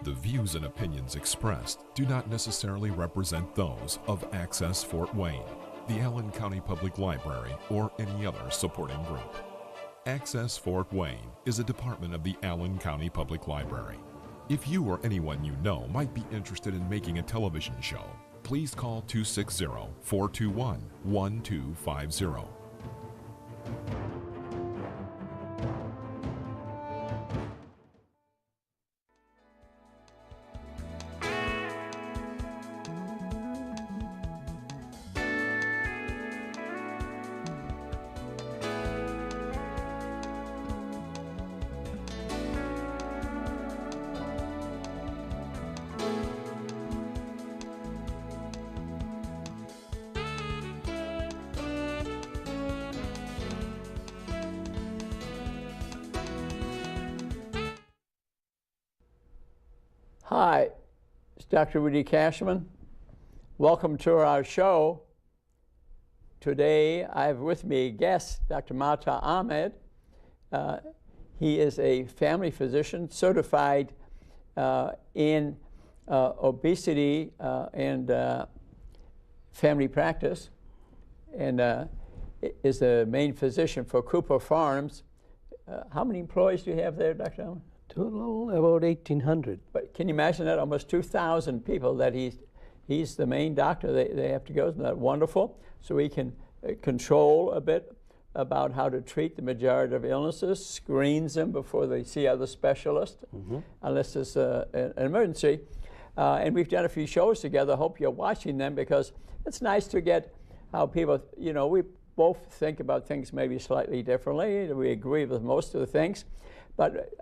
The views and opinions expressed do not necessarily represent those of Access Fort Wayne, the Allen County Public Library, or any other supporting group. Access Fort Wayne is a department of the Allen County Public Library. If you or anyone you know might be interested in making a television show, please call 260-421-1250. Hi, it's Dr. Rudy Kachmann. Welcome to our show. Today I have with me a guest, Dr. Ahmed. He is a family physician certified in obesity and family practice, and is the main physician for Cooper Farms. How many employees do you have there, Dr. Ahmed? Total about 1,800. But can you imagine that? Almost 2,000 people that he's the main doctor. They have to go. Isn't that wonderful? So he can control a bit about how to treat the majority of illnesses, screens them before they see other specialists, unless it's an emergency. And we've done a few shows together. Hope you're watching them, because it's nice to get how people, we both think about things maybe slightly differently. We agree with most of the things. But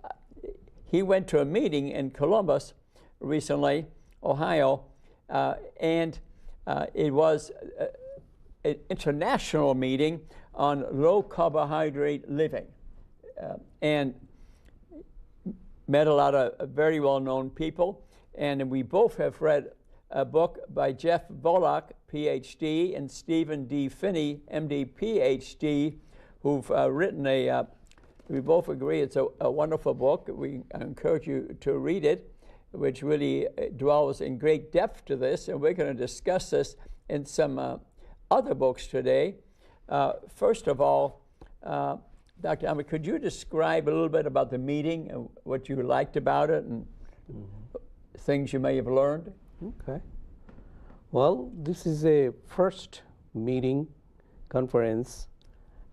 he went to a meeting in Columbus recently, Ohio, and it was an international meeting on low carbohydrate living, and met a lot of very well-known people. And we both have read a book by Jeff Volek, PhD, and Stephen D. Finney, MD, PhD, who've written we both agree it's a wonderful book. We encourage you to read it, which really dwells in great depth to this, and we're going to discuss this in some other books today. First of all, Dr. Ahmed, could you describe a little bit about the meeting and what you liked about it and things you may have learned? Okay. Well, this is a first meeting conference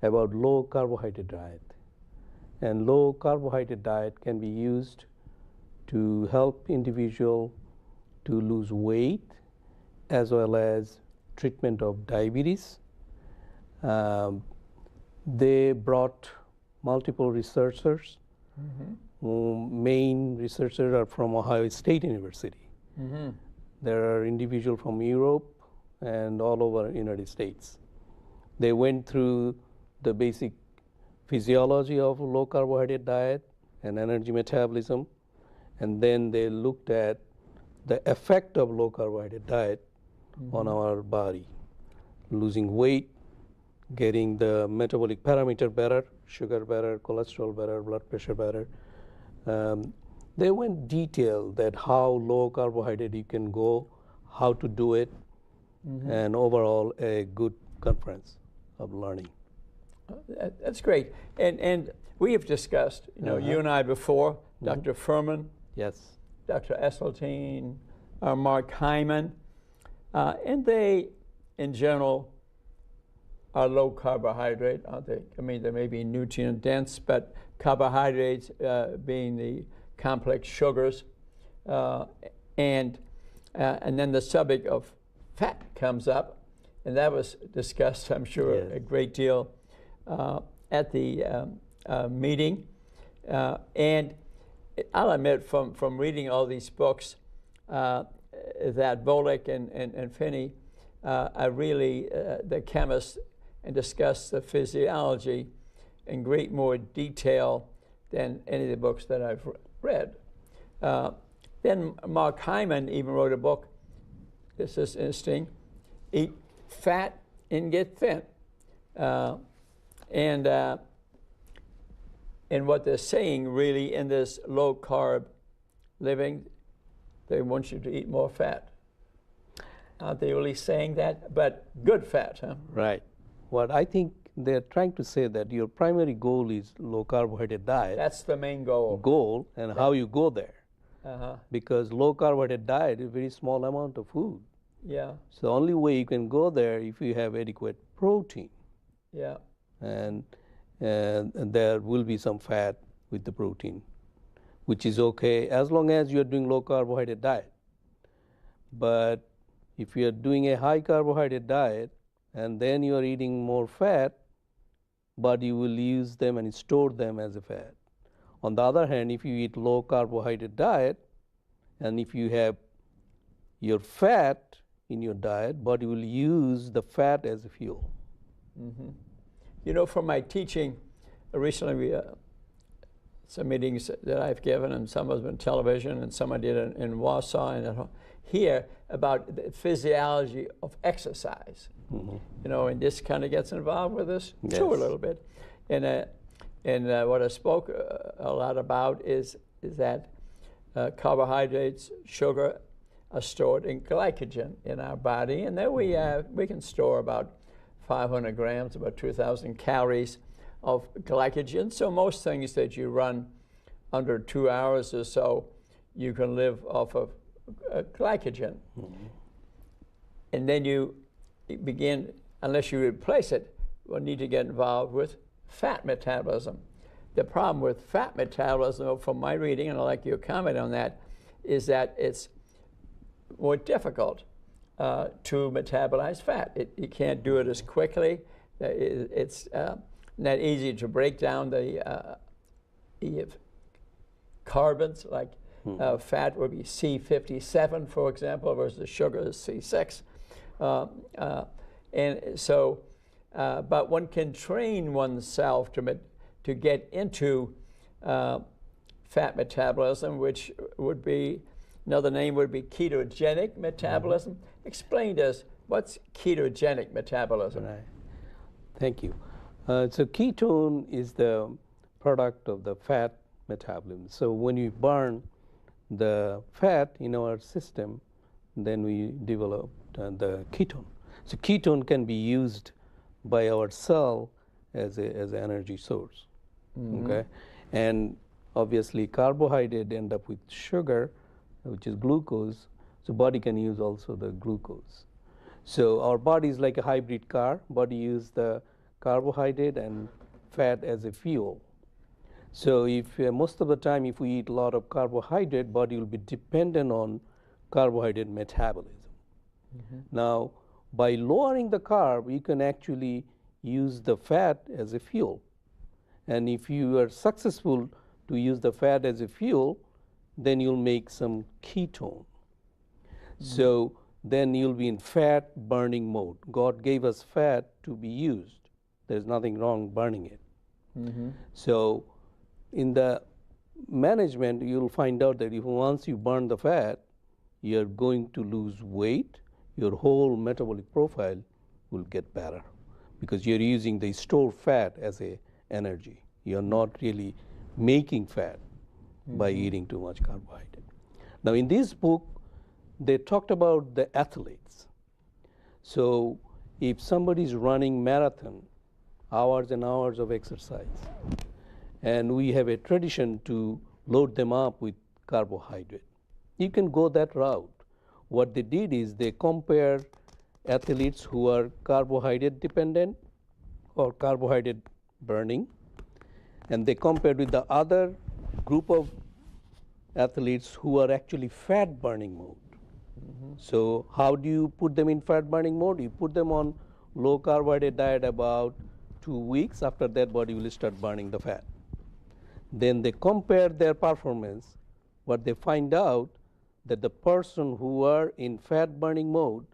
about low carbohydrate diet. And low carbohydrate diet can be used to help individual to lose weight, as well as treatment of diabetes. They brought multiple researchers. Main researchers are from Ohio State University. There are individuals from Europe and all over the United States. They went through the basic physiology of low carbohydrate diet and energy metabolism, and then they looked at the effect of low carbohydrate diet on our body, losing weight, getting the metabolic parameter better, sugar better, cholesterol better, blood pressure better. They went detailed that how low carbohydrate you can go, how to do it, and overall a good conference of learning. That's great. And we have discussed, you and I before, Dr. Furman, yes, Dr. Esseltine, Mark Hyman, and they, in general, are low carbohydrate, aren't they? I mean, they may be nutrient dense, but carbohydrates being the complex sugars, and then the subject of fat comes up, and that was discussed, I'm sure, a great deal at the meeting. And I'll admit, from reading all these books that Volek and Finney are really the chemists, and discuss the physiology in great more detail than any of the books that I've read. Then Mark Hyman even wrote a book, this is interesting, Eat Fat and Get Thin. And what they're saying really in this low carb living, they want you to eat more fat. Aren't they really saying that? But good fat, huh? Right. What I think they're trying to say that your primary goal is low carbohydrate diet. That's the main goal. And how you go there. Uh-huh. Because low carbohydrate diet is a very small amount of food. Yeah. So the only way you can go there if you have adequate protein. Yeah. And there will be some fat with the protein, which is okay as long as you're doing low carbohydrate diet. But if you're doing a high carbohydrate diet and then you're eating more fat, but you will use them and store them as a fat. On the other hand, if you eat low carbohydrate diet and if you have your fat in your diet, body will use the fat as a fuel. Mm-hmm. You know, from my teaching, recently some meetings that I've given, and some have been television, and some I did in Warsaw and here about the physiology of exercise. Mm-hmm. You know, and this kind of gets involved with this too a little bit. And what I spoke a lot about is that carbohydrates, sugar, are stored in glycogen in our body, and then we can store about 500 grams, about 2,000 calories of glycogen. So most things that you run under 2 hours or so, you can live off of glycogen. Mm-hmm. And then you begin, unless you replace it, will need to get involved with fat metabolism. The problem with fat metabolism, from my reading, and I'd like your comment on that, is that it's more difficult to metabolize fat. You can't do it as quickly. It's not easy to break down the carbons, like fat would be C57, for example, versus sugar is C6. And so, but one can train oneself to get into fat metabolism, which would be, another name would be ketogenic metabolism. Mm-hmm. Explain to us, what's ketogenic metabolism? Right. Thank you. So ketone is the product of the fat metabolism. So when you burn the fat in our system, then we develop the ketone. So ketone can be used by our cell as an energy source. Mm-hmm. Okay, and obviously carbohydrate end up with sugar, which is glucose. So body can use also the glucose. So our body is like a hybrid car. Body use the carbohydrate and fat as a fuel. So if most of the time if we eat a lot of carbohydrate, body will be dependent on carbohydrate metabolism. Mm-hmm. Now, by lowering the carb, you can actually use the fat as a fuel. And if you are successful to use the fat as a fuel, then you'll make some ketone. Mm-hmm. So then you'll be in fat burning mode. God gave us fat to be used. There's nothing wrong burning it. Mm-hmm. So in the management, you'll find out that if once you burn the fat, you're going to lose weight. Your whole metabolic profile will get better because you're using the stored fat as a energy. You're not really making fat by eating too much carbohydrate. Now in this book, they talked about the athletes. So if somebody's running marathon, hours and hours of exercise, and we have a tradition to load them up with carbohydrate, you can go that route. What they did is they compared athletes who are carbohydrate dependent or carbohydrate burning, and they compared with the other group of athletes who are actually fat burning mode. Mm-hmm. So how do you put them in fat burning mode? You put them on low carbohydrate diet about 2 weeks. After that, body will start burning the fat. Then they compare their performance. What they find out that the person who are in fat burning mode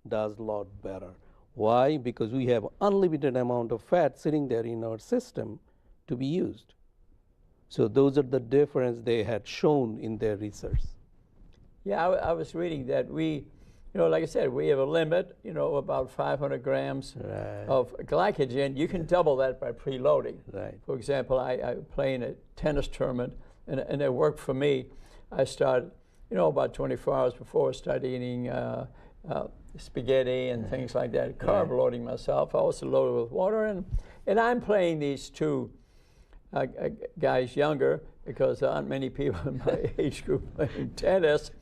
does a lot better. Why? Because we have unlimited amount of fat sitting there in our system to be used. So those are the difference they had shown in their research. Yeah, I was reading that we, like I said, we have a limit, about 500 grams of glycogen. You can double that by preloading. Right. For example, I play in a tennis tournament, and it worked for me. I start you know, about 24 hours before, start eating spaghetti and things like that, carb loading myself. I also loaded with water, and I'm playing these two guys younger, because there aren't many people in my age group playing tennis,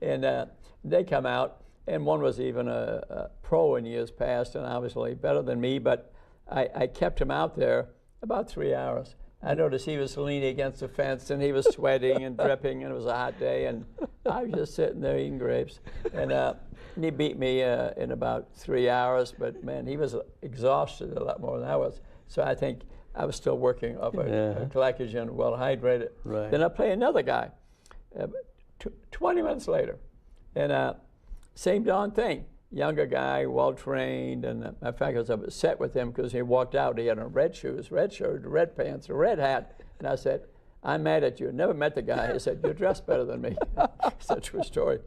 and they come out, and one was even a pro in years past, and obviously better than me, but I kept him out there about 3 hours. I noticed he was leaning against the fence, and he was sweating and dripping, and it was a hot day, and I was just sitting there eating grapes. And he beat me in about 3 hours, but man, he was exhausted a lot more than I was. So I think I was still working off a glycogen, well hydrated. Right. Then I play another guy 20 minutes later, and same darn thing. Younger guy, well-trained, and in fact, I was upset with him because he walked out. He had on red shoes, red shirt, red pants, a red hat, and I said, "I'm mad at you." Never met the guy. He said, "You're dressed better than me." It's a true story.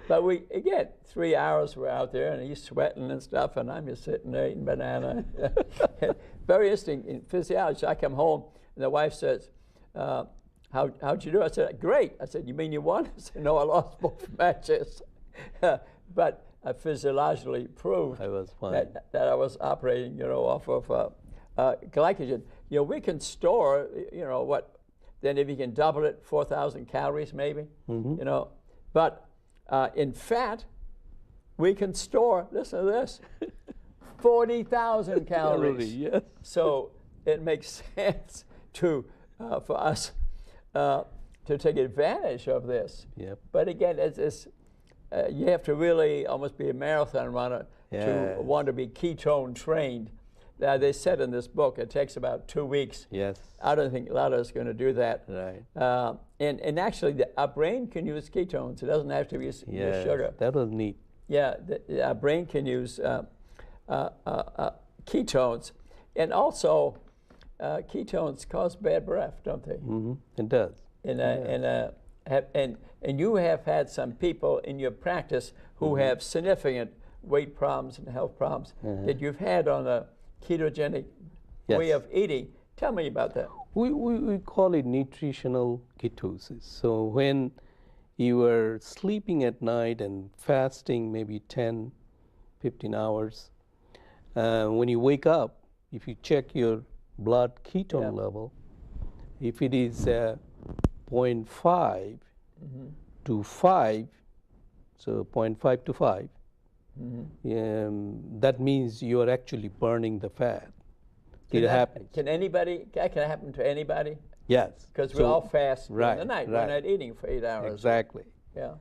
But we, again, 3 hours we're out there, and he's sweating and stuff, and I'm just sitting there eating banana. Very interesting in physiology. So I come home, and the wife says, how'd you do? I said, "Great." I said, "You mean you won?" I said, "No, I lost both matches." But I physiologically proved that I was operating, you know, off of glycogen. You know, we can store, you know, what, then if you can double it, 4,000 calories maybe, you know. But in fat, we can store, listen to this, 40,000 calories. Yes. So it makes sense to for us to take advantage of this. Yep. But again, it's you have to really almost be a marathon runner to want to be ketone trained. Now, they said in this book it takes about 2 weeks. Yes. I don't think a lot of us are going to do that. Right. And actually, our brain can use ketones. It doesn't have to be sugar. That was neat. Yeah, our brain can use ketones. And also, ketones cause bad breath, don't they? Mm-hmm. It does. And you have had some people in your practice who have significant weight problems and health problems that you've had on a ketogenic way of eating. Tell me about that. We call it nutritional ketosis. So when you are sleeping at night and fasting maybe 10, 15 hours, when you wake up, if you check your blood ketone level, if it is 0.5 to 5, so 0.5 to 5, that means you are actually burning the fat. It happens. Can that happen to anybody? Yes. Because we all fast during the night. Right. We're not eating for 8 hours. Exactly. Yeah.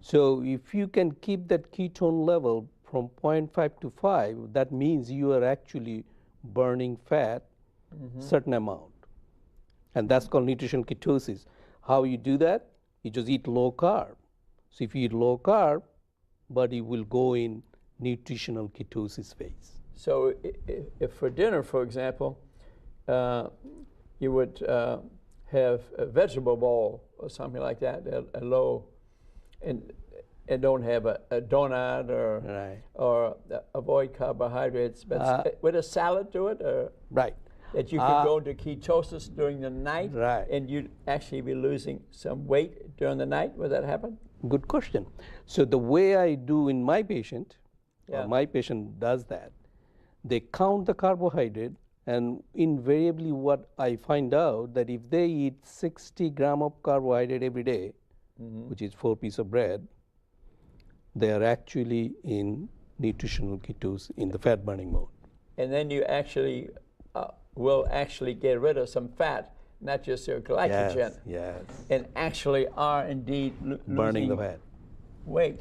So if you can keep that ketone level from 0.5 to 5, that means you are actually burning fat certain amount. And that's called nutritional ketosis. How you do that? You just eat low carb. So if you eat low carb, body will go in nutritional ketosis phase. So if for dinner, for example, you would have a vegetable bowl or something like that, a low, and don't have a donut or avoid carbohydrates. But would a salad do it? Or right. That you could go into ketosis during the night, and you'd actually be losing some weight during the night? Would that happen? Good question. So the way I do in my patient, or my patient does that, they count the carbohydrate, and invariably what I find out that if they eat 60 grams of carbohydrate every day, which is 4 pieces of bread, they are actually in nutritional ketosis, in the fat burning mode. And then you actually will actually get rid of some fat, not just your glycogen. Yes. And actually are indeed burning losing the fat. Weight.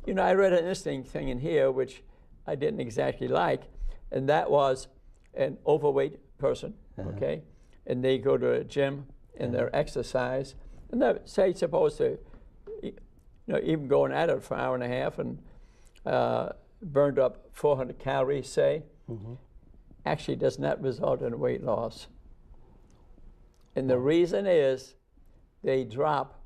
You know, I read an interesting thing in here which I didn't exactly like, and that was an overweight person, okay? And they go to a gym and they're exercise, and they're, say, supposed to, you know, even going at it for an hour and a half and burned up 400 calories, say, actually does not result in weight loss. And the reason is they drop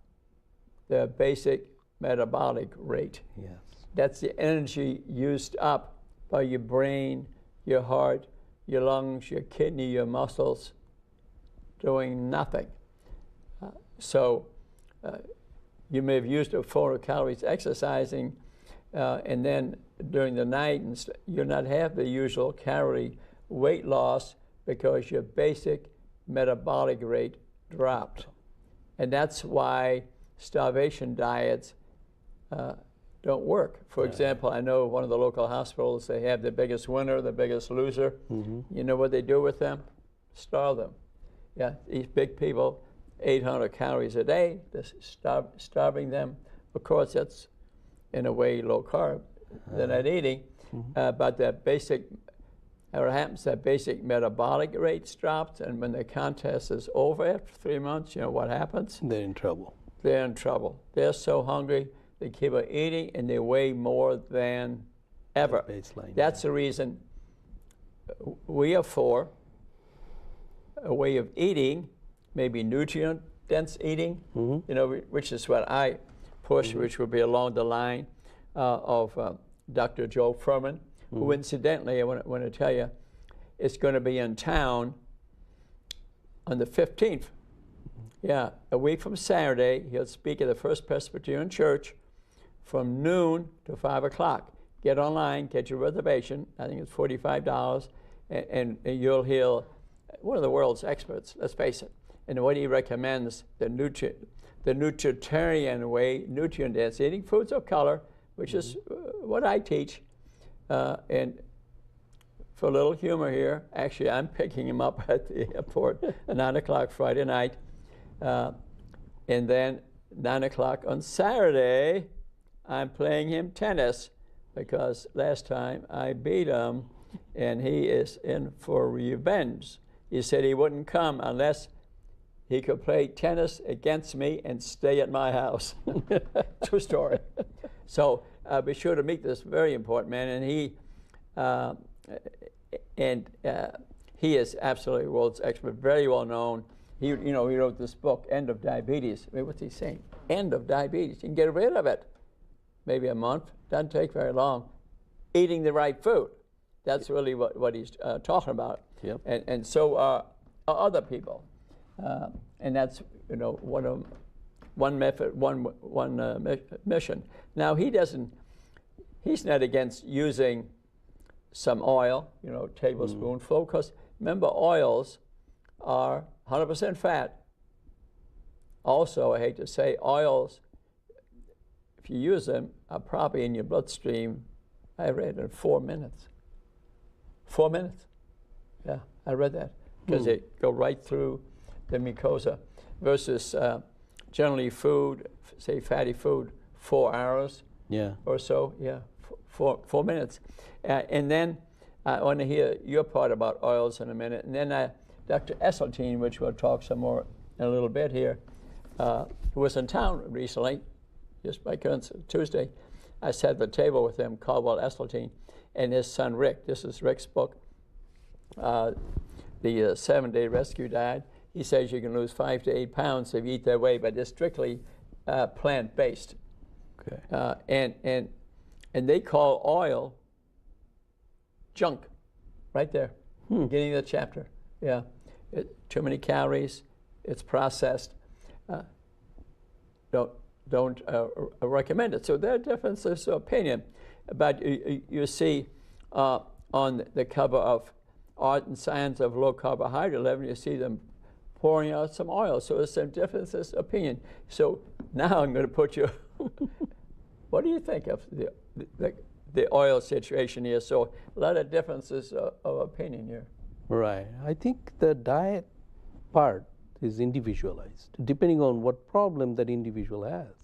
the basic metabolic rate. Yes. That's the energy used up by your brain, your heart, your lungs, your kidney, your muscles, doing nothing. So you may have used up 400 calories exercising, and then during the night, and you'll not have the usual calorie weight loss because your basic metabolic rate dropped. And that's why starvation diets don't work. For example, I know one of the local hospitals, they have the biggest winner, the biggest loser. You know what they do with them? Starve them. Yeah, these big people, 800 calories a day, starving them. Of course, that's in a way low carb. They're not eating, but that basic, what happens, that basic metabolic rates dropped, and when the contest is over after 3 months, you know what happens? They're in trouble. They're in trouble. They're so hungry, they keep on eating, and they weigh more than ever. Baseline. That's the reason we are for a way of eating, maybe nutrient-dense eating, you know, which is what I push, which would be along the line of Dr. Joe Furman, who incidentally, I want to tell you, is going to be in town on the 15th. Yeah, a week from Saturday, he'll speak at the First Presbyterian Church from noon to 5 o'clock. Get online, get your reservation. I think it's $45, and you'll hear one of the world's experts, let's face it. And what he recommends, the nutritarian way, nutrient-dense, eating foods of color, which is what I teach. And for a little humor here, actually I'm picking him up at the airport 9 o'clock Friday night. And then 9 o'clock on Saturday, I'm playing him tennis because last time I beat him and he is in for revenge. He said he wouldn't come unless he could play tennis against me and stay at my house. True story. So be sure to meet this very important man, and he is absolutely world's expert, very well known. He wrote this book, End of Diabetes. I mean, what's he saying? End of diabetes. You can get rid of it. Maybe a month. Doesn't take very long. Eating the right food. That's really what he's talking about. Yep. And so are other people. And that's one method, one mission. Now he's not against using some oil, tablespoonful, because remember oils are 100% fat. Also, I hate to say, oils, if you use them, are probably in your bloodstream, I read, in 4 minutes. 4 minutes. Yeah, I read that. Because they go right through the mucosa versus generally food, say fatty food, 4 hours or so. Yeah, 4 minutes. And then I want to hear your part about oils in a minute. And then Dr. Esseltine, which we'll talk some more in a little bit here, who was in town recently, just by coincidence, Tuesday. I sat at the table with him, Caldwell Esseltine, and his son Rick. This is Rick's book, the 7-Day Rescue Diet. He says you can lose 5 to 8 pounds if you eat that way, but it's strictly plant-based. Okay. And they call oil junk, right there, beginning of the chapter. Yeah, too many calories. It's processed. Don't recommend it. So there are differences of opinion, but you see on the cover of Art and Science of Low Carbohydrate 11, you see them pouring out some oil. So there's some differences of opinion. So now I'm going to put you. What do you think of the oil situation here? So a lot of differences of opinion here. Right. I think the diet part is individualized, depending on what problem that individual has.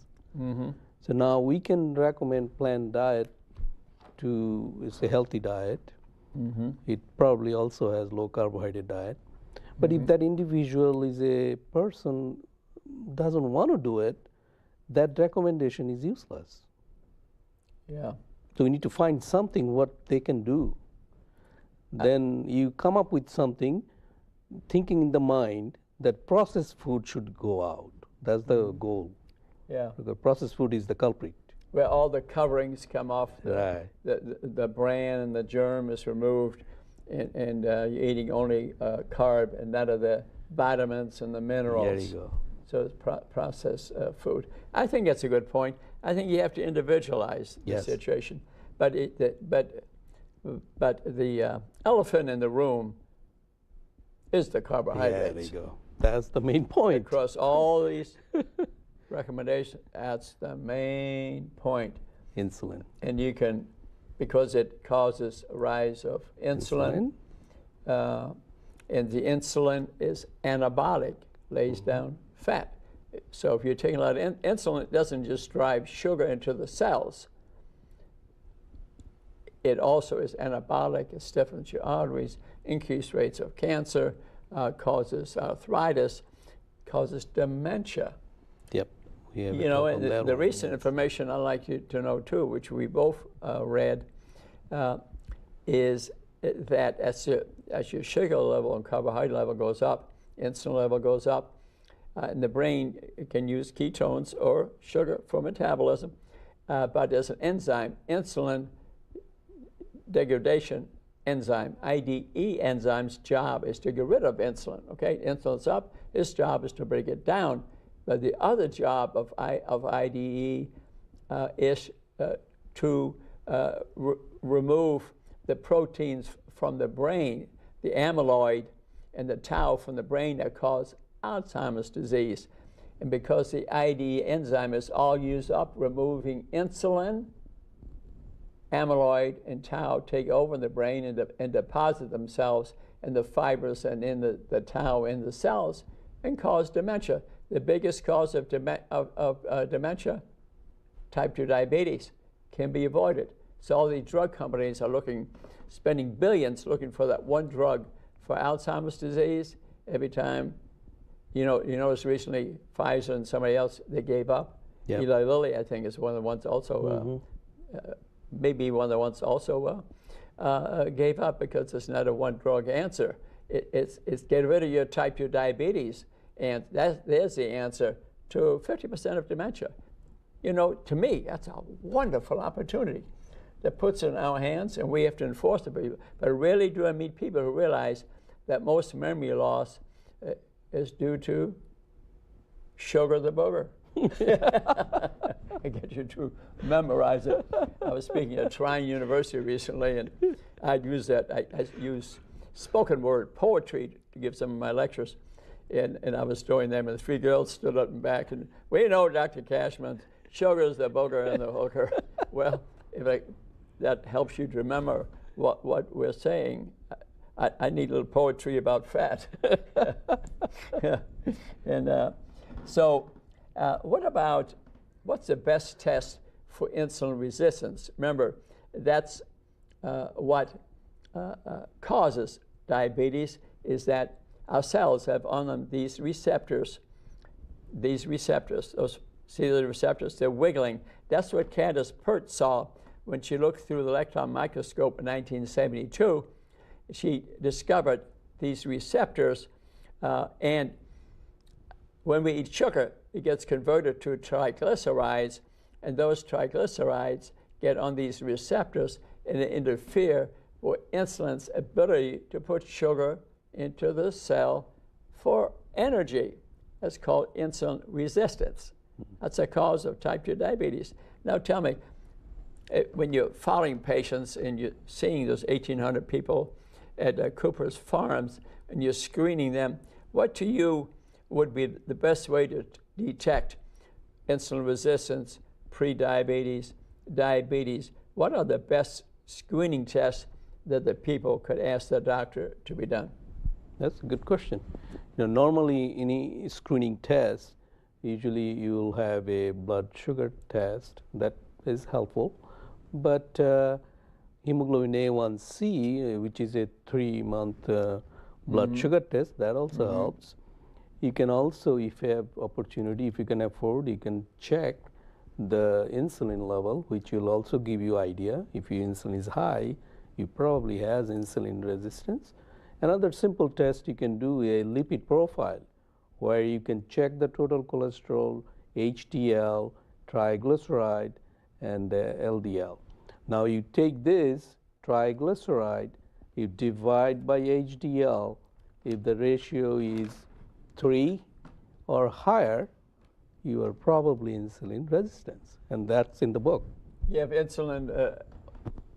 So now we can recommend plant diet it's a healthy diet. It probably also has low carbohydrate diet. But if that individual is a person doesn't want to do it, that recommendation is useless. Yeah. So we need to find something what they can do. Then you come up with something, thinking in the mind that processed food should go out. That's the goal. Yeah. Because processed food is the culprit. Where all the coverings come off, Right. the bran and the germ is removed, and you're eating only carb and none of the vitamins and the minerals. There you go. So it's processed food. I think that's a good point. I think you have to individualize the Yes. situation. But the elephant in the room is the carbohydrates. Yeah, there you go. That's the main point. Across all these recommendations, that's the main point. Insulin. And you can, because it causes a rise of insulin. And the insulin is anabolic, lays down fat. So if you're taking a lot of insulin, it doesn't just drive sugar into the cells. It also is anabolic, it stiffens your arteries, increased rates of cancer, causes arthritis, causes dementia. Yep. We have You know, and the one, recent yes. information I'd like you to know too, which we both read, is that as your sugar level and carbohydrate level goes up, insulin level goes up, and the brain can use ketones or sugar for metabolism, but there's an enzyme, insulin degradation enzyme, IDE enzyme's job is to get rid of insulin, okay? Insulin's up, its job is to break it down, but the other job of IDE is to remove the proteins from the brain, the amyloid and the tau from the brain that cause Alzheimer's disease. And because the IDE enzyme is all used up removing insulin, amyloid and tau take over in the brain and deposit themselves in the fibers and in the tau in the cells and cause dementia. The biggest cause of dementia, type 2 diabetes, can be avoided. So all these drug companies are spending billions looking for that one drug for Alzheimer's disease. Every time, you notice recently Pfizer and somebody else, they gave up. Yep. Eli Lilly, I think, is one of the ones also, maybe one of the ones also gave up because it's not a one drug answer. It's get rid of your type 2 diabetes, and there's the answer to 50% of dementia. You know, to me, that's a wonderful opportunity that puts it in our hands, and we have to enforce it. But I really do meet people who realize that most memory loss is due to sugar the booger. I get you to memorize it. I was speaking at Trine University recently, and I use spoken word poetry to give some of my lectures. And I was doing them, and the three girls stood up and back, and we know, Dr. Kachmann, sugar's the booger and the hooker. Well, that helps you to remember what we're saying. I need a little poetry about fat. And so what's the best test for insulin resistance? Remember, that's what causes diabetes, is that our cells have on them these receptors, those cellular receptors, they're wiggling. That's what Candace Pert saw when she looked through the electron microscope in 1972. She discovered these receptors, and when we eat sugar, it gets converted to triglycerides, and those triglycerides get on these receptors and they interfere with insulin's ability to put sugar into the cell for energy. That's called insulin resistance. That's a cause of type 2 diabetes. Now tell me, when you're following patients and you're seeing those 1,800 people at Cooper's Farms and you're screening them, what to you would be the best way to detect insulin resistance, pre-diabetes, diabetes? What are the best screening tests that the people could ask the doctor to be done? That's a good question. Normally any screening test, usually you'll have a blood sugar test that is helpful, but hemoglobin A1C, which is a 3-month blood sugar test, that also helps. You can also, if you have opportunity, if you can afford, you can check the insulin level, which will also give you idea. If your insulin is high, you probably has insulin resistance. Another simple test you can do a lipid profile, where you can check the total cholesterol, HDL, triglyceride, and LDL. Now you take this triglyceride, you divide by HDL. If the ratio is 3 or higher, you are probably insulin resistance, and that's in the book. You have insulin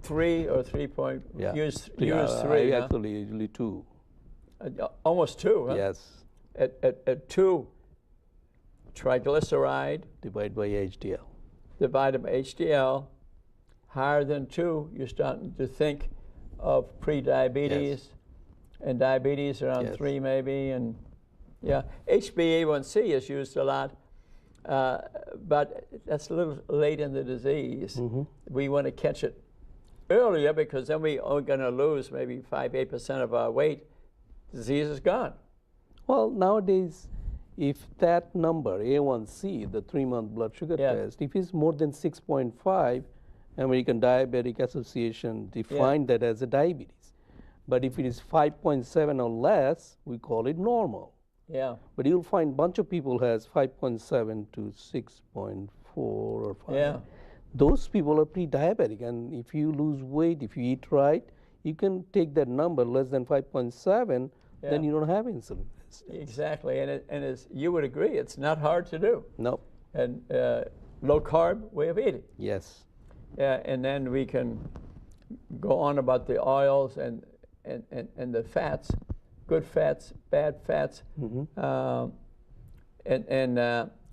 3 or 3 point. Yeah. Use I 3. Huh? actually usually 2. Almost 2. Huh? Yes. At 2, triglyceride Divide by HDL. divided by HDL. Higher than 2, you're starting to think of pre-diabetes, and diabetes around 3 maybe, and yeah, HbA1c is used a lot, but that's a little late in the disease. We want to catch it earlier because then we are going to lose maybe 5-8% of our weight. Disease is gone. Well, nowadays, if that number, A1C, the 3-month blood sugar test, if it's more than 6.5, American Diabetic Association defined that as a diabetes. But if it is 5.7 or less, we call it normal. Yeah. But you'll find a bunch of people has 5.7 to 6.4 or 5. Yeah. Those people are pre-diabetic, and if you lose weight, if you eat right, you can take that number less than 5.7, then you don't have insulin resistance. Exactly, and as you would agree, it's not hard to do. No. And low-carb way of eating. Yes. And then we can go on about the oils and the fats, good fats, bad fats. And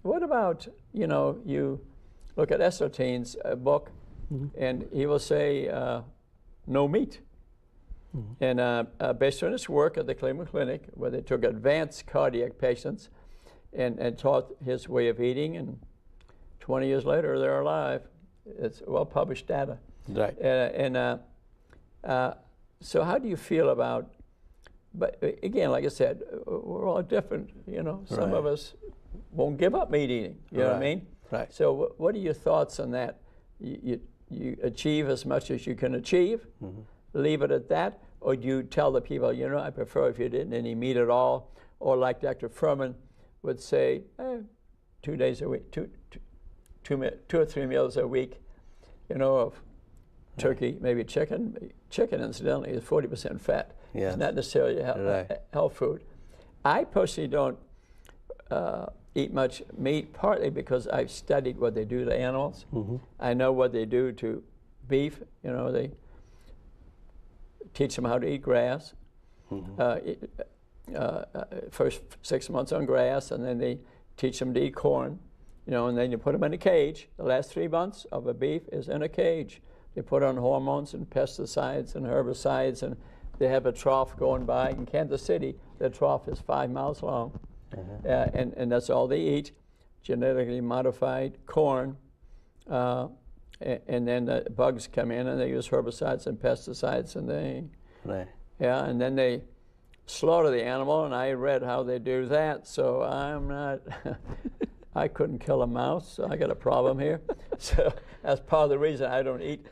what about, you look at Esselstyn's book, and he will say no meat. And based on his work at the Cleveland Clinic, where they took advanced cardiac patients and taught his way of eating, and 20 years later, they're alive. It's well-published data. Right. So how do you feel about, but again, like I said, we're all different, Some of us won't give up meat eating, you know what I mean? Right. So what are your thoughts on that? You achieve as much as you can achieve, leave it at that, or do you tell the people, I prefer if you didn't any meat at all, or like Dr. Furman would say, 2 days a week, two or 3 meals a week, of turkey, maybe chicken. Chicken, incidentally, is 40% fat. Yes. It's not necessarily health food. I personally don't eat much meat, partly because I've studied what they do to animals. I know what they do to beef. They teach them how to eat grass. First 6 months on grass, and then they teach them to eat corn. And then you put them in a cage. The last 3 months of a beef is in a cage. They put on hormones and pesticides and herbicides, and they have a trough going by. In Kansas City, the trough is 5 miles long, and that's all they eat, genetically modified corn. And then the bugs come in, and they use herbicides and pesticides, and and then they slaughter the animal, and I read how they do that, so I'm not... I couldn't kill a mouse, so I got a problem here. So that's part of the reason I don't eat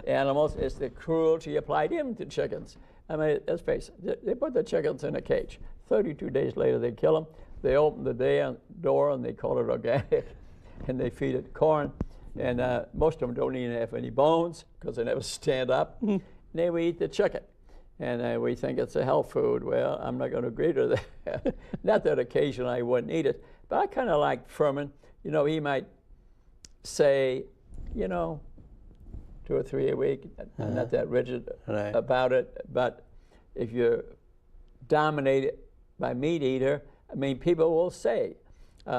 animals, is the cruelty applied even to chickens. I mean, let's face it, they put the chickens in a cage. 32 days later, they kill them. They open the door, and they call it organic, and they feed it corn. And most of them don't even have any bones because they never stand up. And then we eat the chicken. And we think it's a health food. Well, I'm not going to agree to that. Not that occasionally I wouldn't eat it, but I kind of like Furman. He might say, 2 or 3 a week. I'm not that rigid about it. But if you're dominated by meat eater, I mean, people will say in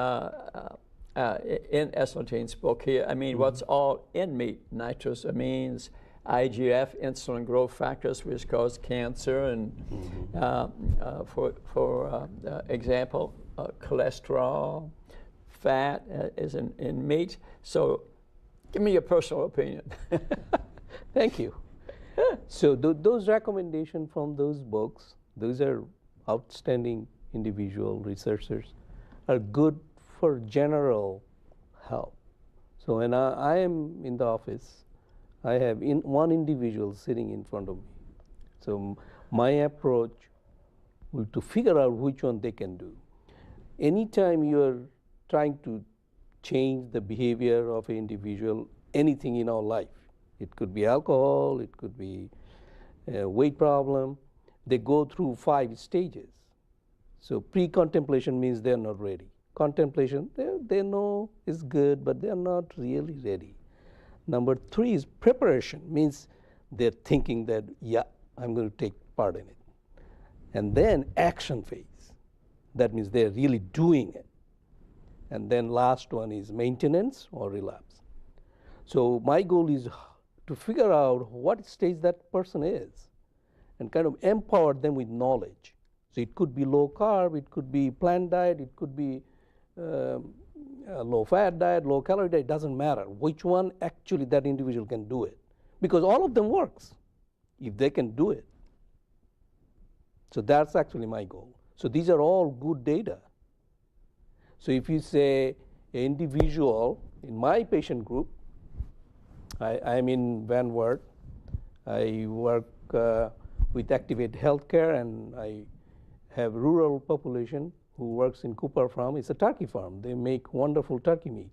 Esselstyn's book here, what's all in meat? Nitrosamines, IGF, insulin growth factors, which cause cancer, and for example, cholesterol, fat is in meat. So give me your personal opinion. Thank you. So those recommendations from those books, those are outstanding individual researchers, are good for general health. So when I am in the office, I have one individual sitting in front of me. So my approach will to figure out which one they can do. Anytime you are trying to change the behavior of an individual, anything in our life, it could be alcohol, it could be a weight problem, they go through 5 stages. So pre-contemplation means they're not ready. contemplation. They know it's good, but they're not really ready. Number 3 is preparation, means they're thinking that, yeah, I'm going to take part in it. And then action phase. That means they're really doing it. And then last one is maintenance or relapse. So my goal is to figure out what stage that person is and kind of empower them with knowledge. So it could be low carb, it could be plant diet, it could be a low fat diet, low calorie diet, it doesn't matter which one actually that individual can do it, because all of them works if they can do it. So that's actually my goal. So these are all good data. So if you say an individual in my patient group, I'm in Van Wert, I work with Activate Healthcare, and I have rural population who works in Cooper Farm. It's a turkey farm. They make wonderful turkey meat.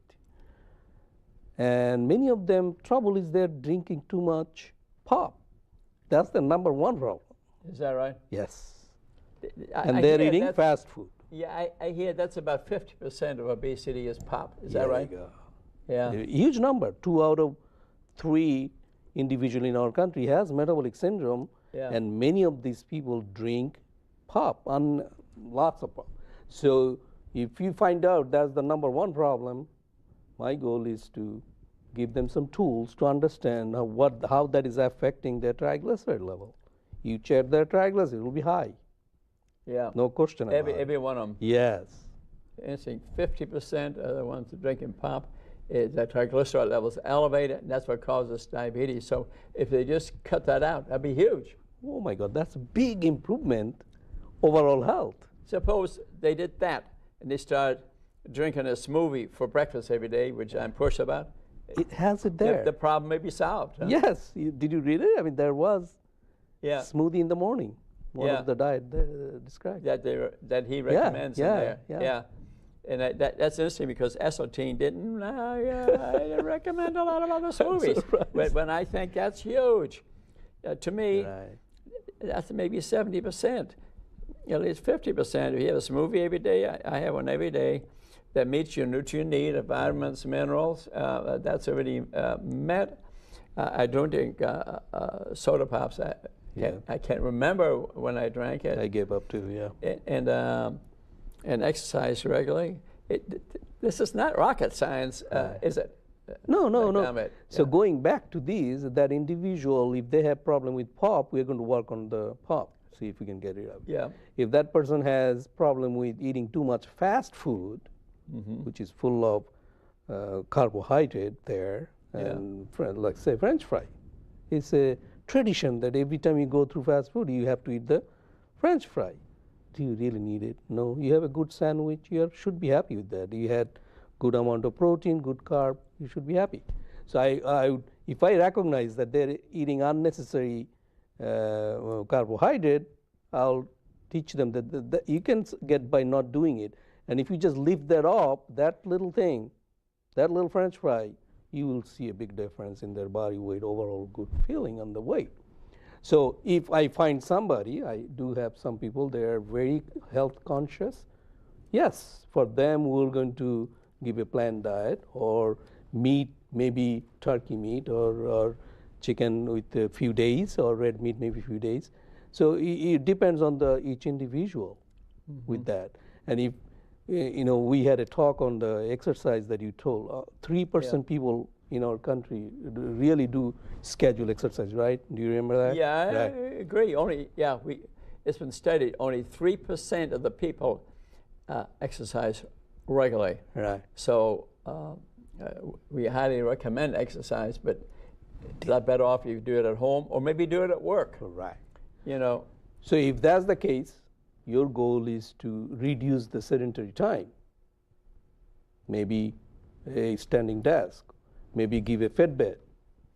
And many of them, trouble is they're drinking too much pop. That's the number 1 problem. Is that right? Yes. I They're hear eating fast food. Yeah, I hear that's about 50% of obesity is pop. Is There that right? you go. Yeah. A huge number. 2 out of 3 individuals in our country has metabolic syndrome, Yeah. and many of these people drink pop, and lots of pop. So if you find out that's the number 1 problem, my goal is to give them some tools to understand how that is affecting their triglyceride level. You check their triglycerides, it will be high. Yeah. No question about it. Every one of them. Yes. Interesting. 50% of the ones that drinking pop, is their triglyceride levels elevated, and that's what causes diabetes. So if they just cut that out, that'd be huge. Oh my God, that's a big improvement overall health. Suppose they did that and they started drinking a smoothie for breakfast every day, which I'm pushed about. It has it there. The problem may be solved. Huh? Yes. Did you read it? I mean, there was Yeah. smoothie in the morning. One Yeah. of the diet described. That he recommends in there. yeah. And that's interesting because Esseltine didn't recommend a lot of other smoothies. But when I think that's huge. To me, Right. that's maybe 70%. At least 50%. If you have a smoothie every day, I have one every day, that meets your nutrient need of vitamins, minerals, that's already met. I don't drink soda pops. I can't remember when I drank it. I gave up too, yeah. And exercise regularly. This is not rocket science, is it? No. Ahmed? So Yeah. going back to these, that individual, if they have problem with pop, we're going to work on the pop, see if we can get it out. Yeah. If that person has problem with eating too much fast food, which is full of carbohydrate there, and like say French fry, it's a tradition that every time you go through fast food, you have to eat the French fry. Do you really need it? No. You have a good sandwich, you should be happy with that. You had good amount of protein, good carb, you should be happy. So if I recognize that they're eating unnecessary carbohydrate, I'll teach them that you can get by not doing it. And if you just lift that up, that little thing, that little French fry, you will see a big difference in their body weight, overall good feeling on the weight. So if I find somebody, I do have some people, they are very health conscious. Yes, for them we're going to give a plant diet or meat, maybe turkey meat or chicken with a few days or red meat maybe a few days. So it depends on each individual with that. And if, we had a talk on the exercise that you told, 3% people in our country really do schedule exercise, right? Do you remember that? Yeah, I Right. agree. It's been studied. Only 3% of the people exercise regularly. Right. So we highly recommend exercise, but it's not better off if you do it at home or maybe do it at work. Right. So if that's the case, your goal is to reduce the sedentary time. Maybe a standing desk, maybe give a Fitbit,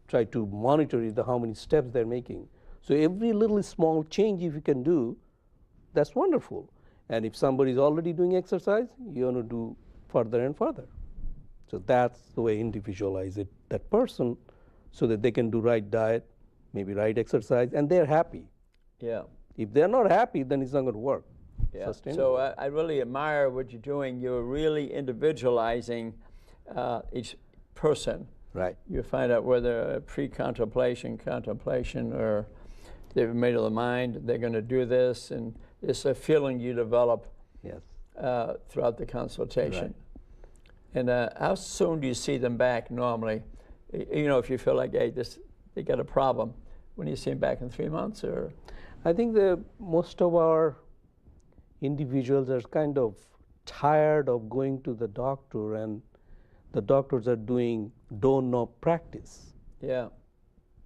try to monitor how many steps they're making. So every little small change if you can do, that's wonderful. And if somebody is already doing exercise, you want to do further and further. So that's the way individualize it, that person, so that they can do right diet, maybe right exercise, and they're happy. yeah. If they're not happy, then it's not going to work. Yeah. sustainable. So I really admire what you're doing. You're really individualizing each person. Right. You find out whether pre-contemplation, contemplation, or they've made up their mind they're going to do this, and it's a feeling you develop Yes. throughout the consultation. Right. And how soon do you see them back normally? You know, if you feel like, hey, they got a problem, when you see them back in 3 months, or? I think most of our individuals are kind of tired of going to the doctor, and the doctors are doing don't-know practice. Yeah.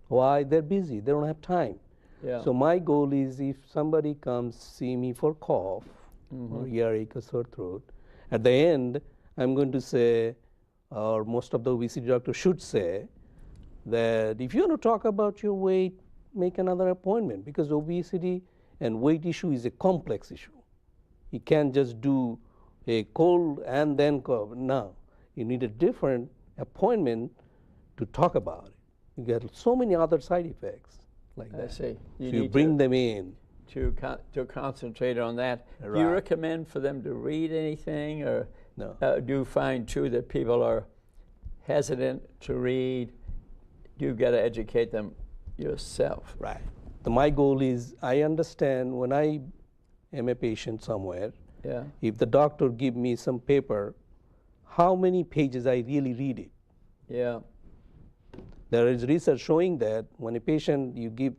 Why? They're busy. They don't have time. Yeah. So my goal is, if somebody comes see me for cough or earache or sore throat, at the end I'm going to say, or most of the obesity doctors should say, that if you want to talk about your weight, make another appointment, because obesity and weight issue is a complex issue. You can't just do a cold and then cough. No, you need a different appointment to talk about it. You get so many other side effects like that. I see. So you bring them in. To concentrate on that. Right. Do you recommend for them to read anything, or No. do you find too that people are hesitant to read? You got to educate them yourself. Right. My goal is, I understand when I am a patient somewhere, Yeah. if the doctor give me some paper, how many pages I really read it. Yeah. There is research showing that when a patient, you give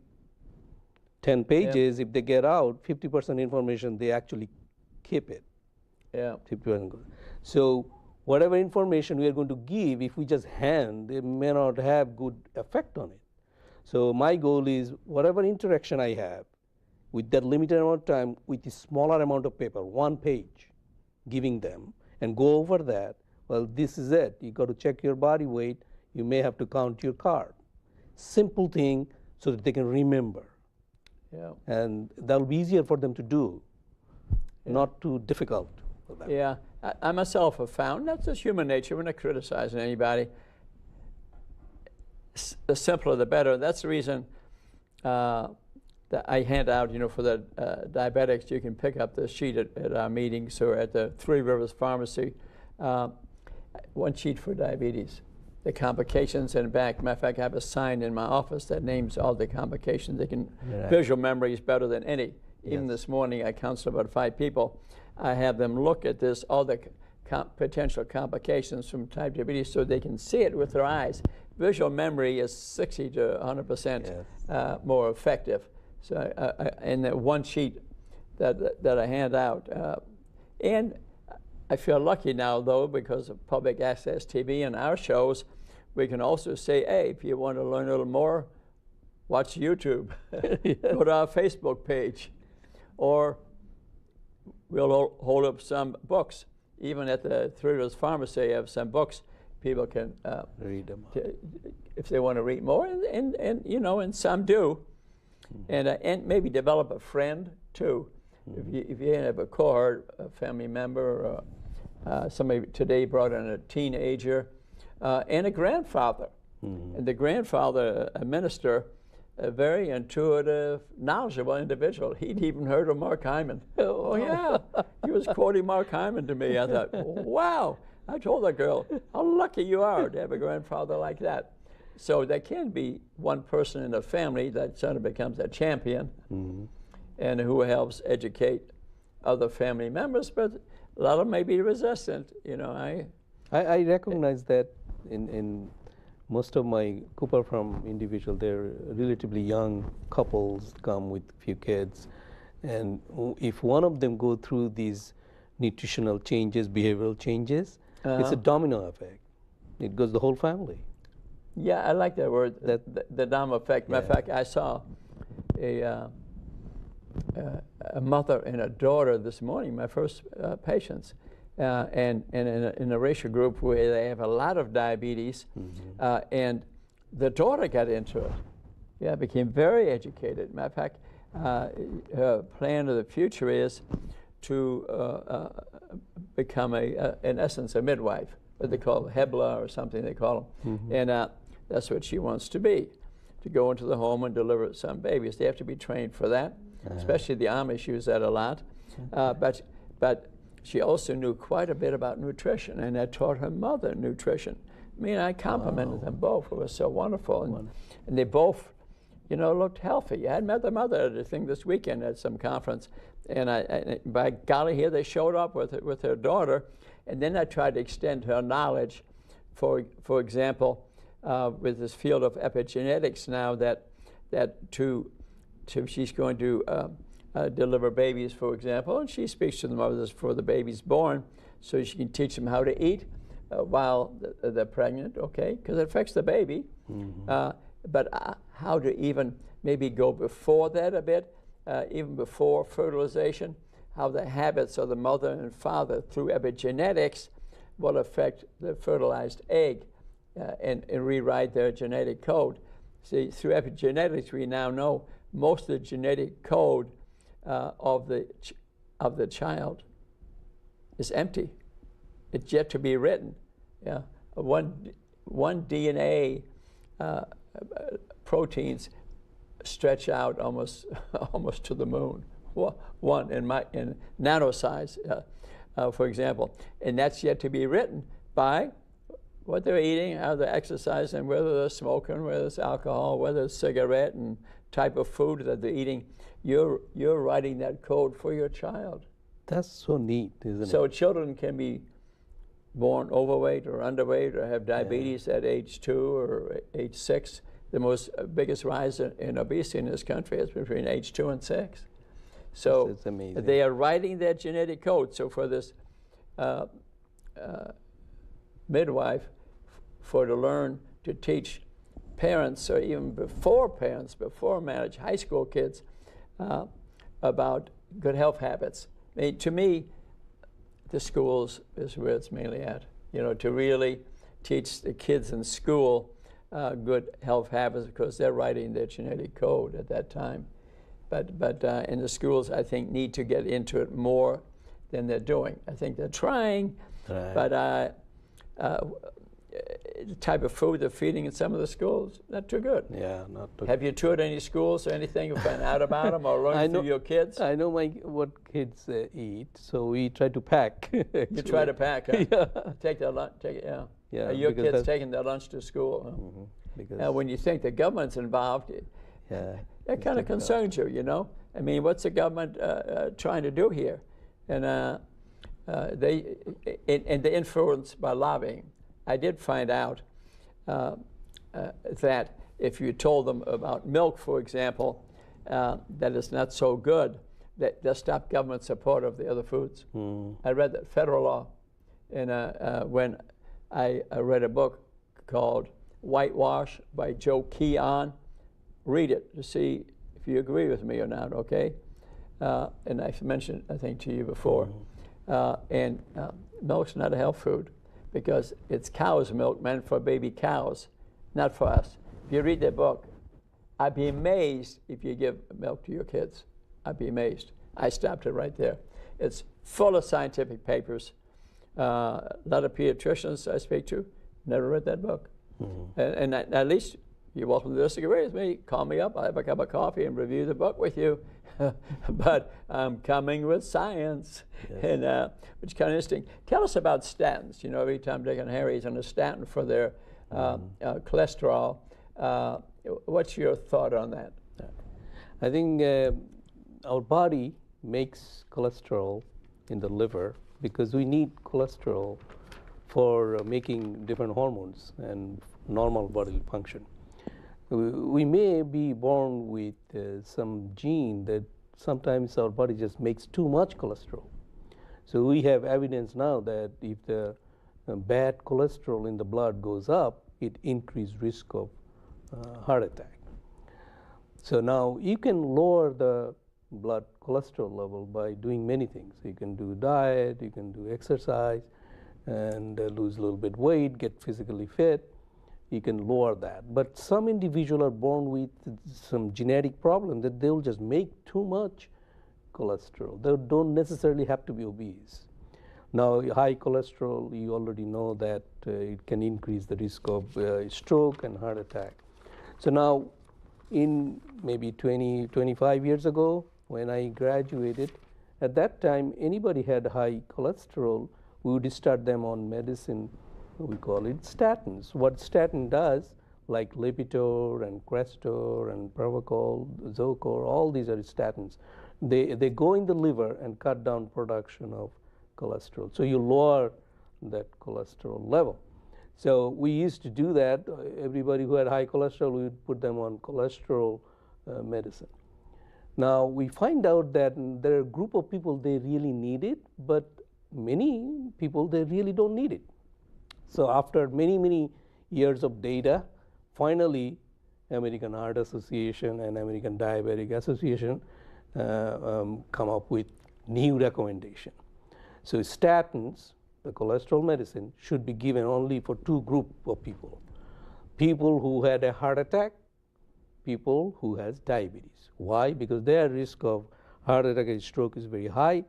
10 pages, if they get out 50% information, they actually keep it. Yeah. 50% good. So whatever information we are going to give, if we just hand, it may not have good effect on it. So my goal is, whatever interaction I have with that limited amount of time, with a smaller amount of paper, 1 page, giving them, and go over that. Well, this is it. You got to check your body weight. You may have to count your carb. Simple thing, so that they can remember. Yeah. And that'll be easier for them to do, not too difficult for them. Yeah. I myself have found, that's just human nature. We're not criticizing anybody. The simpler, the better. That's the reason that I hand out, you know, for the diabetics. You can pick up the sheet at our meetings or at the Three Rivers Pharmacy. 1 sheet for diabetes, the complications, and back. Matter of fact, I have a sign in my office that names all the complications. They can, visual memory is better than any. Even this morning, I counseled about 5 people. I have them look at this, all the potential complications from type 2 diabetes, so they can see it with their eyes. Visual memory is 60 to 100% more effective. So in that 1 sheet that I hand out, and I feel lucky now, though, because of public access TV and our shows, we can also say, hey, if you want to learn a little more, watch YouTube, go to our Facebook page, or we'll hold up some books. Even at the Three Rivers Pharmacy, I have some books people can read them if they want to read more, and you know, and some do, and maybe develop a friend too. If you have a cohort, a family member, or somebody today brought in a teenager, and a grandfather, and the grandfather, a minister, a very intuitive, knowledgeable individual. He'd even heard of Mark Hyman. Oh yeah, he was quoting Mark Hyman to me. I thought, wow. I told the girl, how lucky you are to have a grandfather like that. So there can be one person in a family that sort of becomes a champion, and who helps educate other family members, but a lot of them may be resistant. You know, I recognize that in most of my Cooper Farm individuals, they're relatively young couples, come with few kids, and if one of them go through these nutritional changes, behavioral changes, it's a domino effect. It goes the whole family. Yeah, I like that word, the domino effect. Matter of fact, I saw a mother and a daughter this morning, my first patients, and in a racial group where they have a lot of diabetes, and the daughter got into it. Yeah, became very educated. Matter of fact, her plan of the future is to become in essence, a midwife, what they call Hebla or something they call them. And that's what she wants to be, to go into the home and deliver some babies. They have to be trained for that, especially the Amish use that a lot. But she also knew quite a bit about nutrition, and I taught her mother nutrition. I mean, I complimented them both. It was so wonderful. And they both, you know, looked healthy. I had met their mother at a thing this weekend at some conference, and by golly, here they showed up with her daughter, and then I tried to extend her knowledge, for example, with this field of epigenetics now that she's going to deliver babies, for example, and she speaks to the mothers before the baby's born, so she can teach them how to eat while they're pregnant, okay, because it affects the baby. But how to even maybe go before that a bit, even before fertilization, how the habits of the mother and father through epigenetics will affect the fertilized egg and rewrite their genetic code. See, through epigenetics, we now know most of the genetic code of the child is empty. It's yet to be written. Yeah, one DNA proteins stretch out almost to the moon. One in nano size, for example, and that's yet to be written by what they're eating, how they're exercising, whether they're smoking, whether it's alcohol, whether it's cigarette, and type of food that they're eating. You're writing that code for your child. That's so neat, isn't it? So children can be born overweight or underweight or have diabetes at age 2 or age 6. The biggest rise in obesity in this country is between age 2 and 6. So it's amazing. They are writing their genetic code. So for this midwife, to learn to teach parents, or even before marriage, high school kids, about good health habits. I mean, to me, the schools is where it's mainly at. You know, to really teach the kids in school good health habits, because they're writing their genetic code at that time. But in the schools, I think, need to get into it more than they're doing. I think they're trying, but the type of food they're feeding in some of the schools, not too good. Yeah, not too good. Have you toured any schools or anything, you find out about them, or learned through your kids? I know what kids eat, so we try to pack. You try to pack, huh? Yeah. Take their lunch, Yeah. Are your kids taking their lunch to school? Huh? Because when you think the government's involved, that kind of concerns you, you know? I mean, what's the government trying to do here? And they're influenced by lobbying. I did find out that if you told them about milk, for example, that it's not so good, that they'll stop government support of the other foods. I read that federal law, and when I read a book called Whitewash by Joe Keon. Read it to see if you agree with me or not, okay? And I've mentioned, I think, to you before. And milk's not a health food, because it's cow's milk meant for baby cows, not for us. If you read that book, I'd be amazed if you give milk to your kids. I'd be amazed. I stopped it right there. It's full of scientific papers. A lot of pediatricians I speak to never read that book. And at least you're welcome to disagree with me. Call me up. I'll have a cup of coffee and review the book with you. But I'm coming with science, and which is kind of interesting. Tell us about statins. You know, every time Dick and Harry's on a statin for their cholesterol. What's your thought on that? I think our body makes cholesterol in the liver because we need cholesterol for making different hormones and normal bodily function. We may be born with some gene that sometimes our body just makes too much cholesterol. So we have evidence now that if the bad cholesterol in the blood goes up, it increases risk of heart attack. So now you can lower the blood cholesterol level by doing many things. You can do diet, you can do exercise, and lose a little bit weight, get physically fit. You can lower that. But some individuals are born with some genetic problem that they'll just make too much cholesterol. They don't necessarily have to be obese. Now, high cholesterol, you already know that it can increase the risk of stroke and heart attack. So now, in maybe 20, 25 years ago, when I graduated, At that time, anybody had high cholesterol, we would start them on medicine. We call it statins. What statin does, like Lipitor and Crestor and Pravachol, Zocor, all these are statins. They go in the liver and cut down production of cholesterol. So you lower that cholesterol level. So we used to do that. Everybody who had high cholesterol, we would put them on cholesterol medicine. Now we find out that there are a group of people they really need it, but many people they really don't need it. So after many years of data, finally American Heart Association and American Diabetic Association come up with new recommendation. So statins, the cholesterol medicine, should be given only for two groups of people. People who had a heart attack, people who has diabetes. Why? Because their risk of heart attack and stroke is very high.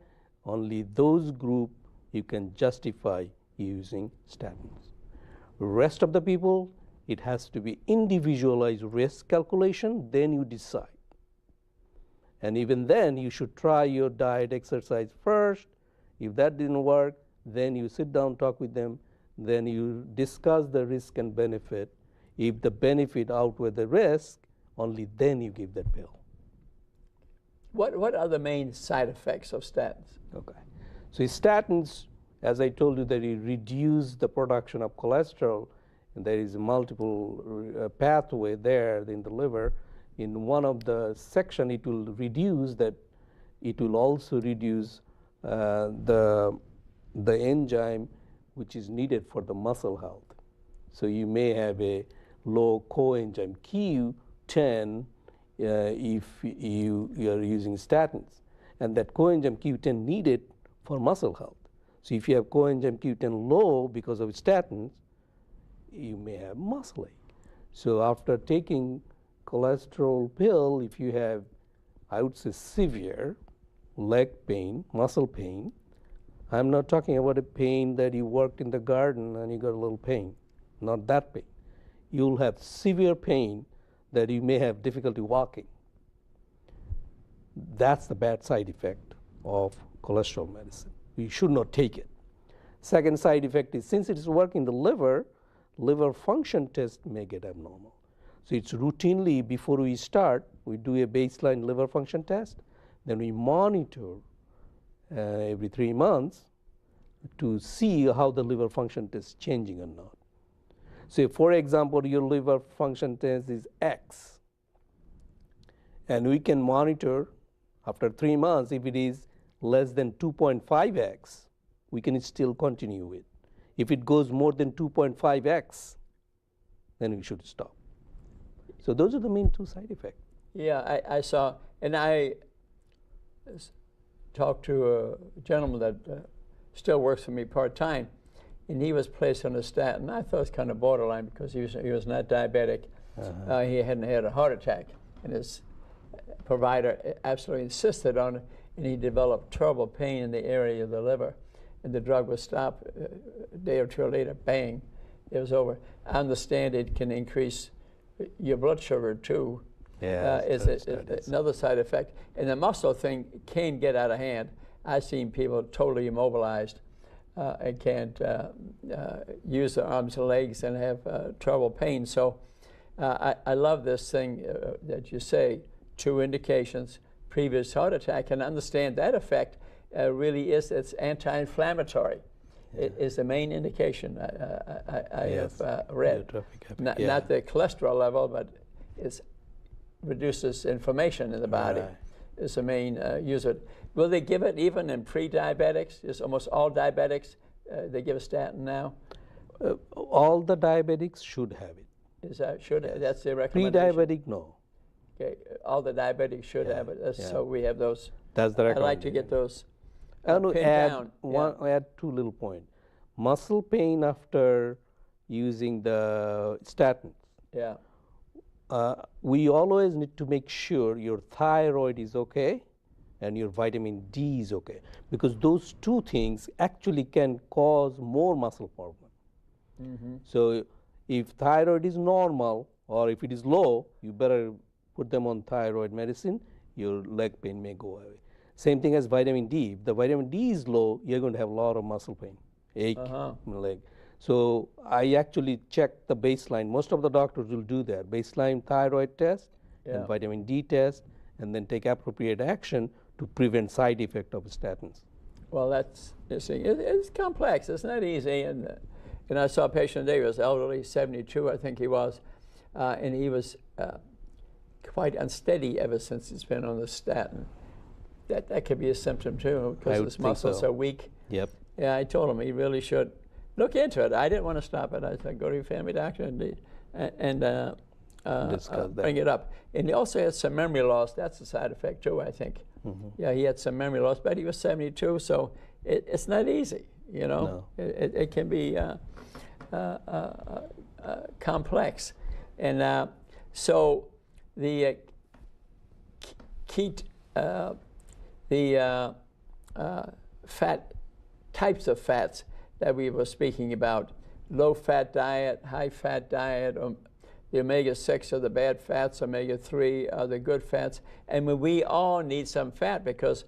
Only those group you can justify using statins. Rest of the people, it has to be individualized risk calculation, then you decide. And even then, you should try your diet, exercise first. If that didn't work, then you sit down, talk with them, then you discuss the risk and benefit. If the benefit outweighs the risk, only then you give that pill. What are the main side effects of statins? Okay. So statins, as I told you, that it reduce the production of cholesterol, and there is a multiple pathway there in the liver. In one of the section, it will reduce that. It will also reduce the enzyme which is needed for the muscle health. So you may have a low coenzyme Q10 if you are using statins, and that coenzyme Q10 needed for muscle health. So if you have coenzyme Q10 low because of statins, you may have muscle ache. So after taking cholesterol pill, if you have, I would say, severe leg pain, muscle pain, I'm not talking about a pain that you worked in the garden and you got a little pain, not that pain. You'll have severe pain that you may have difficulty walking. That's the bad side effect of cholesterol medicine. We should not take it. Second side effect is, since it is working the liver, liver function test may get abnormal. So it's routinely, before we start, we do a baseline liver function test, then we monitor every 3 months to see how the liver function test is changing or not. So for example, your liver function test is X, and we can monitor after 3 months. If it is less than 2.5x, we can still continue with. If it goes more than 2.5x, then we should stop. So those are the main two side effects. Yeah, I saw, and I talked to a gentleman that still works for me part-time, and he was placed on a statin. I thought it was kind of borderline because he was not diabetic. He hadn't had a heart attack, and his provider absolutely insisted on it, and he developed terrible pain in the area of the liver, and the drug was stopped. A day or two later, bang, it was over. I understand it can increase your blood sugar too. Yeah, it's another side effect. And the muscle thing can get out of hand. I've seen people totally immobilized and can't use their arms and legs and have trouble pain. So I love this thing that you say, 2 indications, previous heart attack, and understand that effect really is, it's anti-inflammatory. Yeah. It is the main indication I have read. Not the cholesterol level, but it reduces inflammation in the body. Right. Is the main user. Will they give it even in pre-diabetics? Is almost all diabetics, they give a statin now? All the diabetics should have it. Is that, should, yes. That's the recommendation? Pre-diabetic, no. Okay, all the diabetics should have it. So we have those. That's the recommendation. I like to get those I want to add down. add 2 little points. Muscle pain after using the statins. Yeah. We always need to make sure your thyroid is okay and your vitamin D is okay, because those 2 things actually can cause more muscle problem. Mm-hmm. So if thyroid is normal or if it is low, you better put them on thyroid medicine. Your leg pain may go away. Same thing as vitamin D. If the vitamin D is low, you're going to have a lot of muscle pain, ache in the leg. So I actually check the baseline. Most of the doctors will do that. Baseline thyroid test and vitamin D test, and then take appropriate action to prevent side effect of statins. Well, that's interesting. It's complex. It's not easy. And I saw a patient today who was elderly, 72, I think he was, and he was quite unsteady ever since he's been on the statin. That could be a symptom too, because his muscles are weak. Yep. Yeah, I told him he really should look into it. I didn't want to stop it. I said, go to your family doctor and bring it up. And he also had some memory loss. That's a side effect too, I think. Yeah, he had some memory loss, but he was 72, so it's not easy, you know. No. It can be complex. And so the fat types of fats that we were speaking about, low-fat diet, high-fat diet, the omega-6 are the bad fats, omega-3 are the good fats. And we all need some fat, because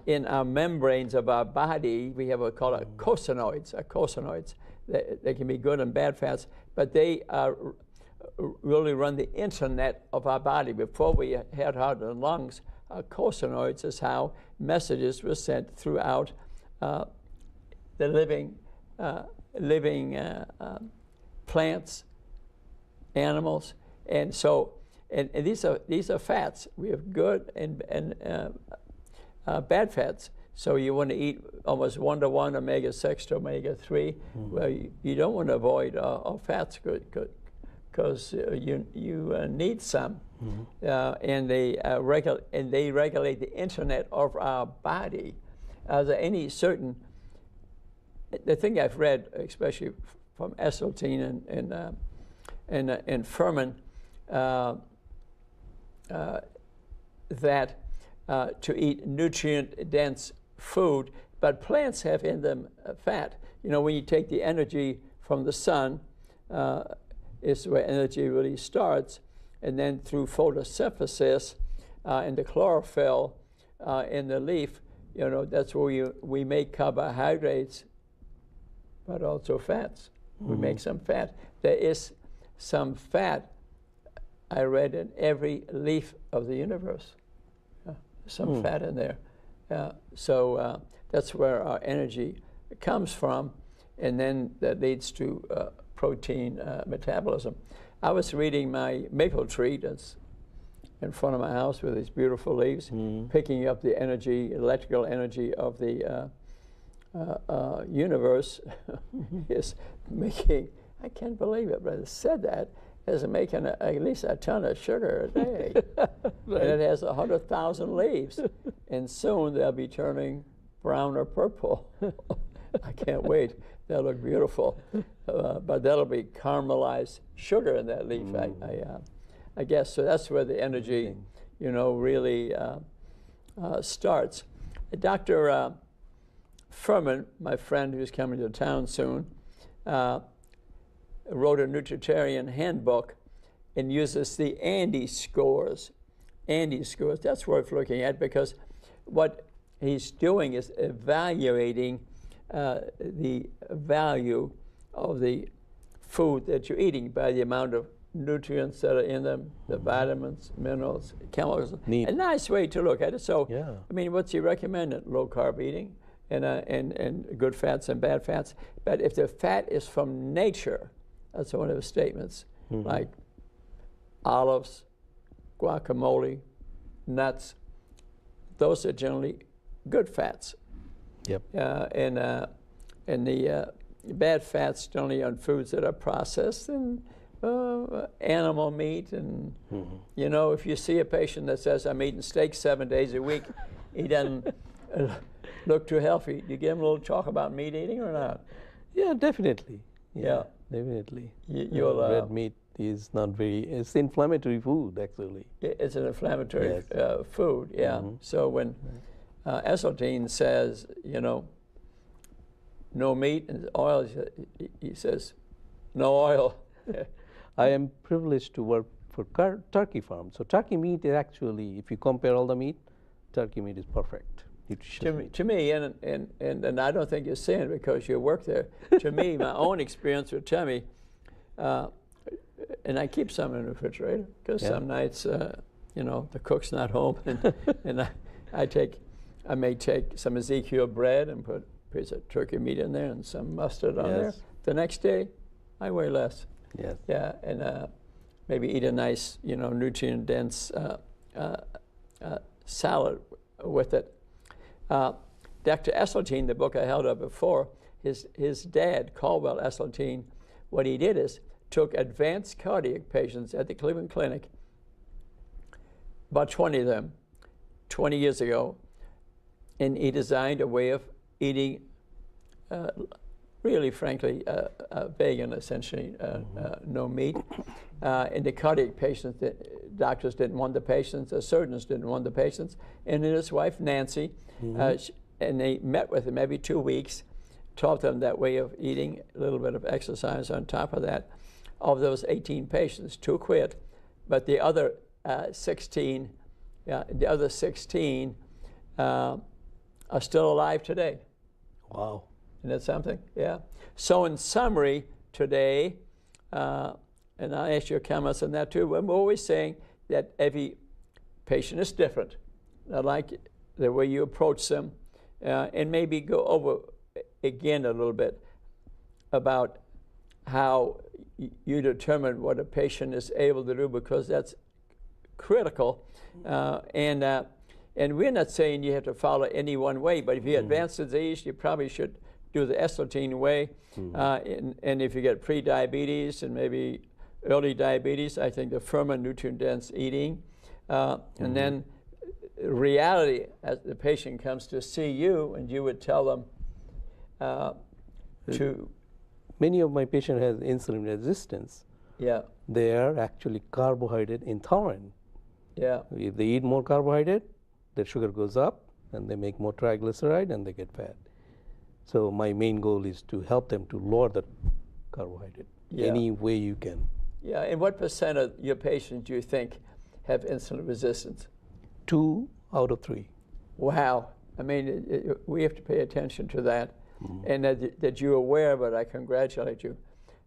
in our membranes of our body, we have what we call cousineoids. They can be good and bad fats, but they really run the internet of our body. Before we had heart and lungs, cousineoids is how messages were sent throughout the living plants, animals, and so and these are fats. We have good and bad fats. So you want to eat almost 1-to-1 omega-6 to omega-3. Well, you don't want to avoid all fats, because you need some, and they regulate the internet of our body. Are there any certain? The thing I've read, especially from Esselstyn and Furman, that to eat nutrient-dense food, but plants have in them fat. You know, when you take the energy from the sun, is where energy really starts, and then through photosynthesis and the chlorophyll in the leaf, you know, that's where we make carbohydrates, but also fats. We make some fat. There is some fat, I read, in every leaf of the universe. Some fat in there. So that's where our energy comes from, and then that leads to protein metabolism. I was reading my maple tree that's in front of my house with these beautiful leaves, picking up the energy, electrical energy of the universe is making, I can't believe it, but it said that, is making at least a ton of sugar a day. Right. And it has 100,000 leaves. And soon they'll be turning brown or purple. I can't wait. They'll look beautiful. But that'll be caramelized sugar in that leaf, I guess. So that's where the energy, you know, really starts. Dr. Furman, my friend who's coming to town soon, wrote a nutritarian handbook and uses the Andy scores. Andy scores, that's worth looking at, because what he's doing is evaluating the value of the food that you're eating by the amount of nutrients that are in them, the vitamins, minerals, chemicals. Neat. A nice way to look at it. So, yeah. I mean, what's he recommended? Low-carb eating and good fats and bad fats. But if the fat is from nature, that's one of his statements, like olives, guacamole, nuts, those are generally good fats. Yep. And the bad fats generally on foods that are processed, and animal meat. And you know, if you see a patient that says, I'm eating steak 7 days a week, he doesn't look too healthy. Do you give him a little talk about meat eating or not? Yeah, definitely. Yeah. Definitely. Red meat is not very, it's inflammatory food, actually. It's an inflammatory food, yeah. So when Esselstyn says, you know, no meat and oil, he says, no oil. I am privileged to work for turkey farm. So turkey meat is actually, if you compare all the meat, turkey meat is perfect. To me, and I don't think you're saying it because you work there. To me, my own experience would tell me, and I keep some in the refrigerator because some nights, you know, the cook's not home, and I may take some Ezekiel bread and put a piece of turkey meat in there and some mustard on there. The next day, I weigh less. Yes. Yeah, and maybe eat a nice, you know, nutrient-dense salad with it. Dr. Esseltine, the book I held up before, his dad, Caldwell Esseltine, what he did is took advanced cardiac patients at the Cleveland Clinic, about 20 of them, 20 years ago, and he designed a way of eating, really, frankly, vegan, essentially, no meat. And the cardiac patients, the doctors didn't want the patients, the surgeons didn't want the patients, and then his wife, Nancy, and they met with him every 2 weeks, taught them that way of eating, a little bit of exercise on top of that. Of those 18 patients, 2 quit, but the other 16 are still alive today. Wow. Isn't that something? Yeah. So in summary, today, and I'll ask your comments on that too, I'm always saying that every patient is different. I like the way you approach them, and maybe go over again a little bit about how you determine what a patient is able to do, because that's critical. And we're not saying you have to follow any one way, but if you advance disease, you probably should do the Esseltine way. And if you get pre-diabetes and maybe early diabetes, I think the ferment nutrient-dense eating. And then reality, as the patient comes to see you, and you would tell them to... Many of my patients have insulin resistance. Yeah. They are actually carbohydrate intolerant. Yeah. If they eat more carbohydrate, their sugar goes up, and they make more triglyceride, and they get fat. So my main goal is to help them to lower the carbohydrate any way you can. Yeah, and what % of your patients do you think have insulin resistance? 2 out of 3. Wow. I mean, we have to pay attention to that. And that you're aware of it, I congratulate you,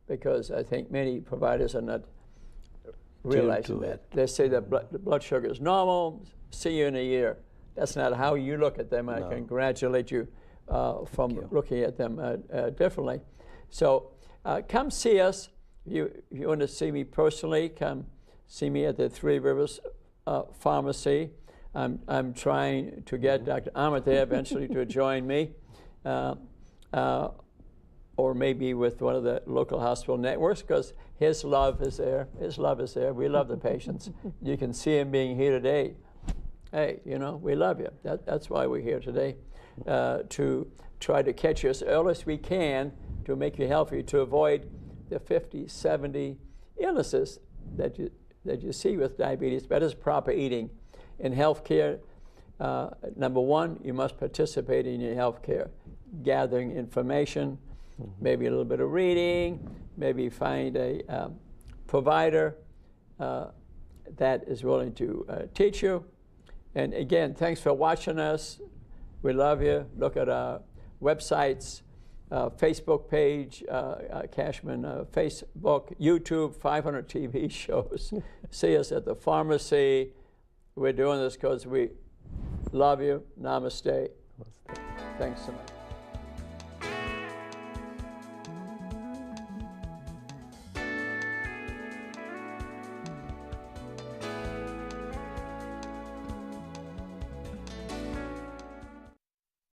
because I think many providers are not realizing that. They say that the blood sugar is normal, see you in a year. That's not how you look at them. I congratulate you from looking at them differently. So come see us. If you want to see me personally, come see me at the Three Rivers Pharmacy. I'm trying to get Dr. Ahmed there eventually to join me. Or maybe with one of the local hospital networks, because his love is there. His love is there. We love the patients. You can see him being here today. Hey, you know, we love you. That's why we're here today, to try to catch you as early as we can to make you healthy, to avoid the 50, 70 illnesses that you see with diabetes. But it's proper eating. In healthcare, number one, you must participate in your healthcare. Gathering information, maybe a little bit of reading, maybe find a provider that is willing to teach you. And again, thanks for watching us. We love you. Look at our websites, Facebook page, Kachmann, Facebook, YouTube, 500 TV shows. See us at the pharmacy. We're doing this because we love you. Namaste. Thanks so much.